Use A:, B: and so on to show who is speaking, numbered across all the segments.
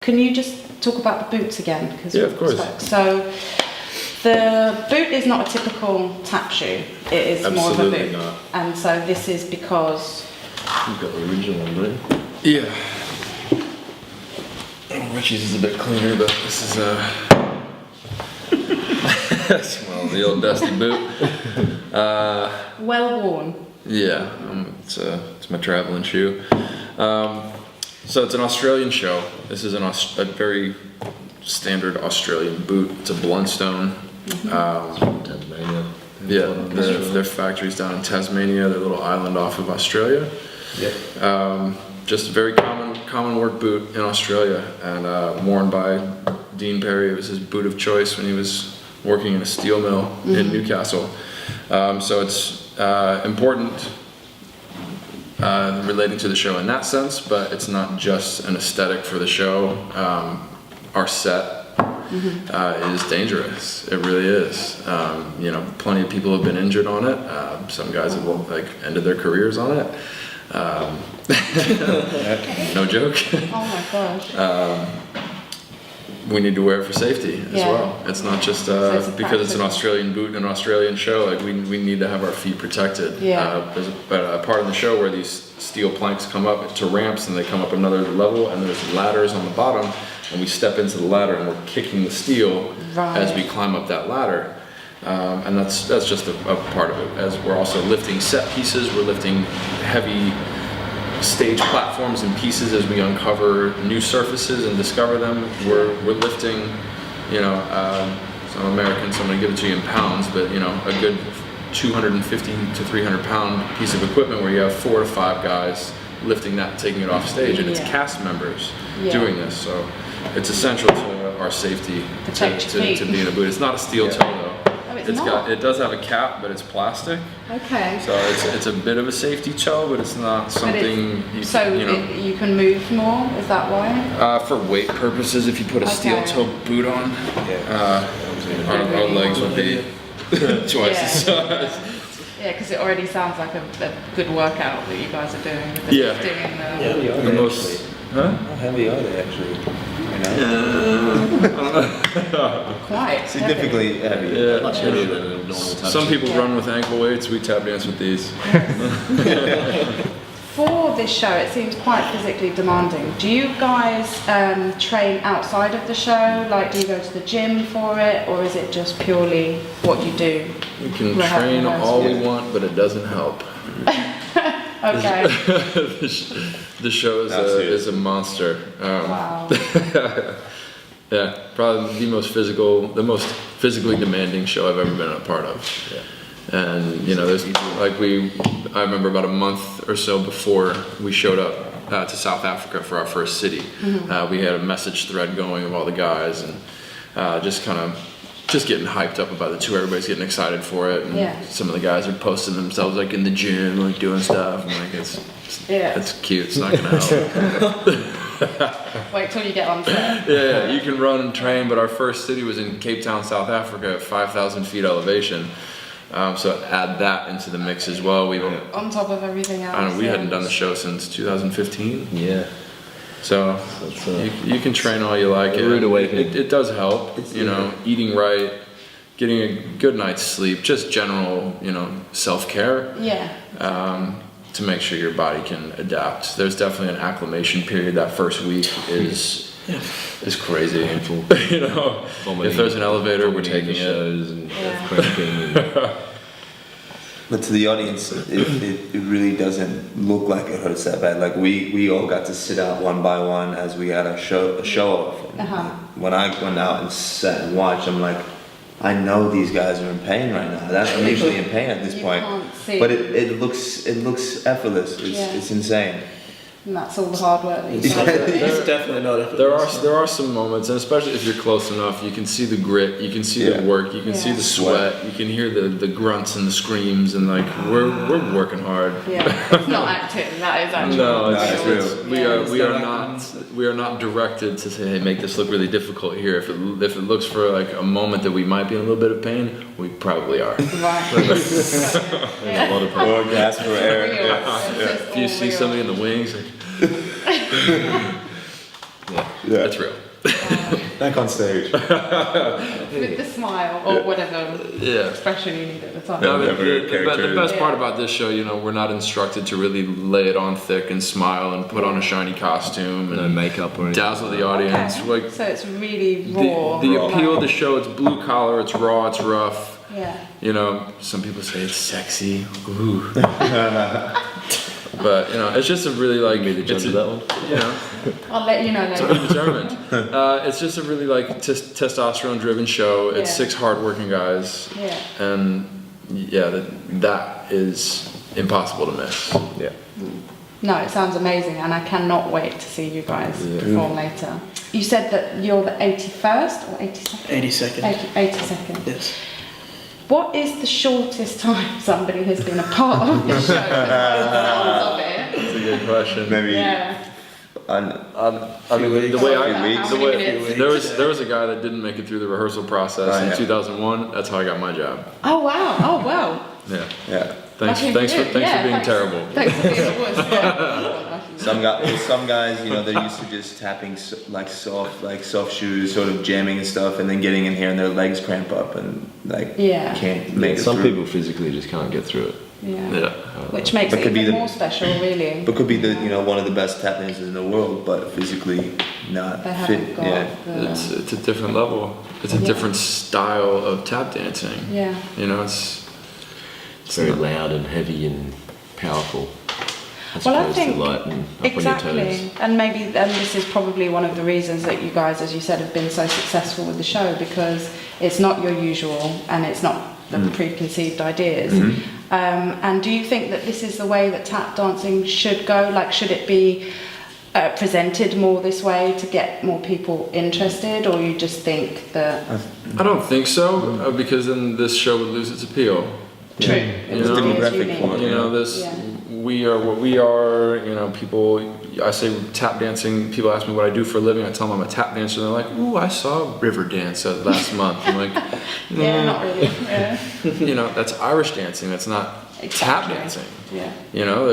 A: Can you just talk about the boots again? Because
B: yeah, of course.
A: So the boot is not a typical tap shoe. It is
B: Absolutely
A: more of a boot.
B: Not.
A: And so this is because...
C: You've got the original one, right?
B: Yeah. Richie's is a bit cleaner, but this is well, the old dusty boot.
A: well worn.
B: Yeah, it's my traveling shoe. So it's an Australian show. This is a very standard Australian boot. It's a Blundstone.
C: Tasmania.
B: Yeah, their factory's down in Tasmania, their little island off of Australia.
C: Yep.
B: Just a very common work boot in Australia, and worn by Dean Perry. It was his boot of choice when he was working in a steel mill in Newcastle. So it's important relating to the show in that sense, but it's not just an aesthetic for the show. Our set is dangerous. It really is. Plenty of people have been injured on it. Some guys have ended their careers on it. No joke.
A: Oh my gosh.
B: We need to wear it for safety as well. It's not just because it's an Australian boot and an Australian show. Like we need to have our feet protected.
A: Yeah.
B: There's a part in the show where these steel planks come up to ramps and they come up another level, and there's ladders on the bottom, and we step into the ladder and we're kicking the steel as we climb up that ladder. And that's just a part of it. As we're also lifting set pieces, we're lifting heavy stage platforms and pieces as we uncover new surfaces and discover them. We're lifting, some Americans, so I'm gonna give it to you in pounds, but a good 250 to 300 pound piece of equipment where you have 4 to 5 guys lifting that and taking it off stage, and it's cast members doing this. So it's essential to our safety to be in a boot. It's not a steel toe though. It does have a cap, but it's plastic.
A: Okay.
B: So it's a bit of a safety toe, but it's not something
A: you can move more. Is that why?
B: For weight purposes, if you put a steel toe boot on, our legs would be twice the size.
A: Yeah, because it already sounds like a good workout that you guys are doing. With the lifting and
C: The most.
B: Huh?
C: How heavy are they actually?
A: quite
C: Significantly heavy.
B: Yeah.
C: Much heavier than a normal tap.
B: Some people run with ankle weights. We tap dance with these.
A: For this show, it seems quite physically demanding. Do you guys train outside of the show? Like, do you go to the gym for it, or is it just purely what you do?
B: We can train all we want, but it doesn't help.
A: Okay.
B: The show is a monster.
A: Wow.
B: Yeah, probably the most physically demanding show I've ever been a part of.
C: Yeah.
B: And there's I remember about a month or so before we showed up to South Africa for our first city. We had a message thread going of all the guys, and just getting hyped up about the tour. Everybody's getting excited for it, and some of the guys are posting themselves in the gym, doing stuff. And it's cute. It's not gonna help.
A: Wait till you get on set.
B: Yeah, you can run and train, but our first city was in Cape Town, South Africa, at 5,000 feet elevation. So add that into the mix as well.
A: On top of everything else.
B: We hadn't done the show since 2015.
C: Yeah.
B: So you can train all you like. It does help. Eating right, getting a good night's sleep, just general self-care.
A: Yeah.
B: To make sure your body can adapt. There's definitely an acclimation period. That first week is crazy. If there's an elevator, we're taking it.
C: But to the audience, it really doesn't look like it hurts that bad. Like we all got to sit out one by one as we had a show off. When I went out and sat and watched, I'm like, I know these guys are in pain right now. I'm usually in pain at this point.
A: Can't see.
C: But it looks effortless. It's insane.
A: And that's all the hard work that you
C: It's
A: do.
C: definitely not effortless.
B: There are some moments, and especially if you're close enough, you can see the grit, you can see the work, you can see the sweat, you can hear the grunts and the screams, and we're working hard.
A: Yeah, it's not acting. That is actually.
B: No,
C: it's
B: real. We are not directed to say, hey, make this look really difficult here. If it looks for a moment that we might be in a little bit of pain, we probably are.
A: Right.
C: A lot of more gas for air.
B: If you see somebody in the wings,
C: Yeah.
B: It's real.
C: Back on stage.
A: With the smile or whatever expression you need at the time.
B: No,
C: Whatever
B: the
C: character
B: best
A: is.
B: part about this show, you know, we're not instructed to really lay it on thick and smile and put on a shiny costume
D: No
B: and
D: makeup or anything.
B: dazzle the audience.
A: Okay.
B: Like
A: So it's really raw.
B: the appeal of the show, it's blue collar, it's raw, it's rough.
A: Yeah.
B: You know, some people say it's sexy. Ooh. But you know, it's just a really like
D: Be the judge of that one.
B: You know,
A: I'll let you know
B: to
A: later.
B: be determined. It's just a really like testosterone-driven show. It's
A: Yeah.
B: 6 hard-working guys,
A: Yeah.
B: and yeah, that is impossible to miss.
D: Yeah.
A: No, it sounds amazing, and I cannot wait to see you guys perform later. You said that you're the 81st or 82nd?
E: 82nd.
A: 82nd.
E: Yes.
A: What is the shortest time somebody has been a part of the show? Of it?
B: That's a good question.
C: Maybe.
A: Yeah.
B: I mean, the way
C: Few
B: I
C: weeks.
A: How many minutes?
B: there was a guy that didn't make it through the rehearsal process
C: Oh,
B: in
C: yeah.
B: 2001. That's how I got my job.
A: Oh wow! Oh wow!
B: Yeah.
C: Yeah.
B: Thanks
A: Lucky
B: for
A: you.
B: being terrible.
A: Thanks for being the worst. Yeah.
C: Some guys, you know, they're used to just tapping soft shoes, sort of jamming and stuff, and then getting in here and their legs cramp up and like
A: Yeah.
C: can't make it
D: Some
C: through.
D: people physically just can't get through it.
A: Yeah.
B: Yeah.
A: Which makes
C: But
A: it
C: could be
A: even
C: the-
A: more special, really.
C: But could be one of the best tap dancers in the world, but physically not
A: They
C: fit.
A: haven't got
C: Yeah.
A: the.
B: It's a different level. It's a
A: Yeah.
B: different style of tap dancing.
A: Yeah.
B: You know, it's
D: It's very loud and heavy and powerful. As
A: Well, I
D: opposed
A: think
D: to light and up
A: exactly,
D: on your toes.
A: and this is probably one of the reasons that you guys, as you said, have been so successful with the show, because it's not your usual and it's not the preconceived ideas. And do you think that this is the way that tap dancing should go? Like, should it be presented more this way to get more people interested, or you just think that?
B: I don't think so, because then this show would lose its appeal.
A: True.
B: You
A: It
B: know,
A: is
C: demographic
A: unique.
C: for it.
B: You know, this
A: Yeah.
B: we are what we are. You know, people. I say tap dancing. People ask me what I do for a living. I tell them I'm a tap dancer. They're like, "Ooh, I saw River Dance last month." I'm like,
A: Yeah, not really. Yeah.
B: you know, that's Irish dancing. That's not tap
A: Exactly.
B: dancing.
A: Yeah.
B: You know,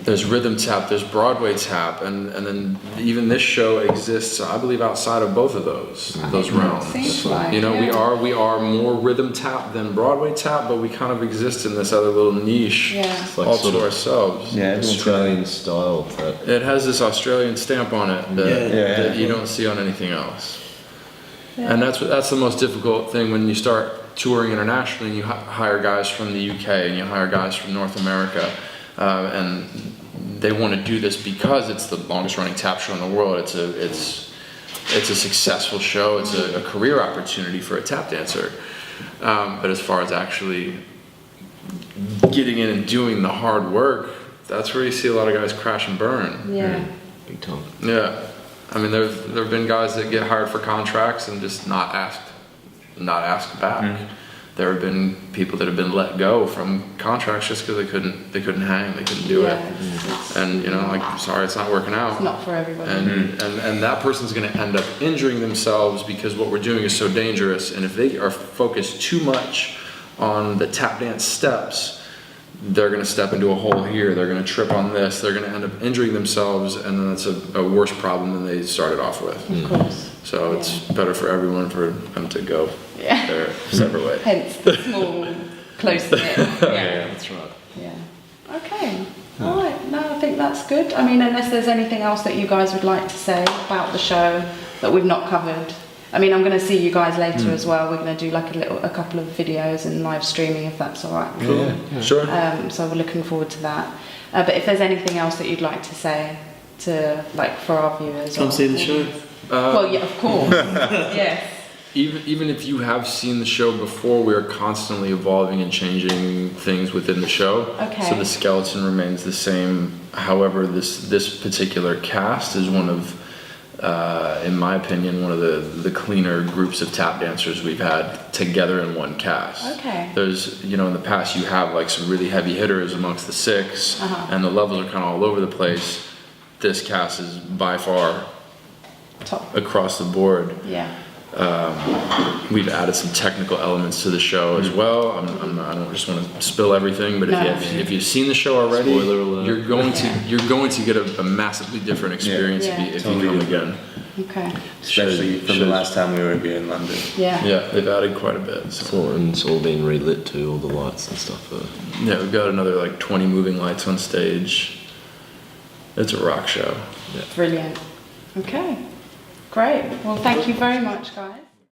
B: there's rhythm tap, there's Broadway tap, and then even this show exists, I believe, outside of both of those realms.
A: Seems like,
B: You know,
A: yeah.
B: we are more rhythm tap than Broadway tap, but we kind of exist in this other little niche
A: Yeah.
D: It's like
B: all
D: sort
B: to
D: of
B: ourselves.
C: Yeah, everyone's
D: Australian style. That
B: It has this Australian stamp on it that,
E: Yeah.
B: that you don't see on anything else.
A: Yeah.
B: And that's the most difficult thing when you start touring internationally and you hire guys from the UK and you hire guys from North America, and they want to do this because it's the longest running tap show in the world. It's a successful show. It's a career opportunity for a tap dancer. But as far as actually getting in and doing the hard work, that's where you see a lot of guys crash and burn.
A: Yeah.
D: big time.
B: Yeah, I mean, there have been guys that get hired for contracts and just not asked back. There have been people that have been let go from contracts just because they couldn't hang, they couldn't do
A: Yeah,
B: it,
A: it's
B: and you know, like, sorry, it's not working out.
A: not for everybody.
B: And that person's going to end up injuring themselves because what we're doing is so dangerous. And if they are focused too much on the tap dance steps, they're going to step into a hole here. They're going to trip on this. They're going to end up injuring themselves, and then it's a worse problem than they started off with.
A: Of course.
B: So it's better for everyone for them to go
A: Yeah.
B: their separate way.
A: Hence the small, close knit. Yeah.
D: That's right.
A: Yeah. Okay. All right. No, I think that's good. I mean, unless there's anything else that you guys would like to say about the show that we've not covered. I mean, I'm going to see you guys later as well. We're going to do like a couple of videos and live streaming, if that's all right.
B: Yeah. Sure.
A: So we're looking forward to that. But if there's anything else that you'd like to say to, like, for our viewers,
E: Come
A: or-
E: see the show.
A: Well, yeah, of course. Yes.
B: Even if you have seen the show before, we are constantly evolving and changing things within the show.
A: Okay.
B: So the skeleton remains the same. However, this particular cast is one of, in my opinion, one of the cleaner groups of tap dancers we've had together in one cast.
A: Okay.
B: There's, you know, in the past you have like some really heavy hitters amongst the 6, and the levels are kind of all over the place. This cast is by far
A: Top.
B: across the board.
A: Yeah.
B: We've added some technical elements to the show as well. I don't just want to spill everything, but if you've seen the show already,
D: Spoiler alert.
B: you're going to get a massively different experience if you come again.
A: Okay.
C: Especially from the last time we were here in London.
A: Yeah.
B: Yeah, they've added quite a bit. So.
D: It's all been relit too, all the lights and stuff.
B: Yeah, we've got another like 20 moving lights on stage. It's a rock show.
A: Brilliant. Okay. Great. Well, thank you very much, guys.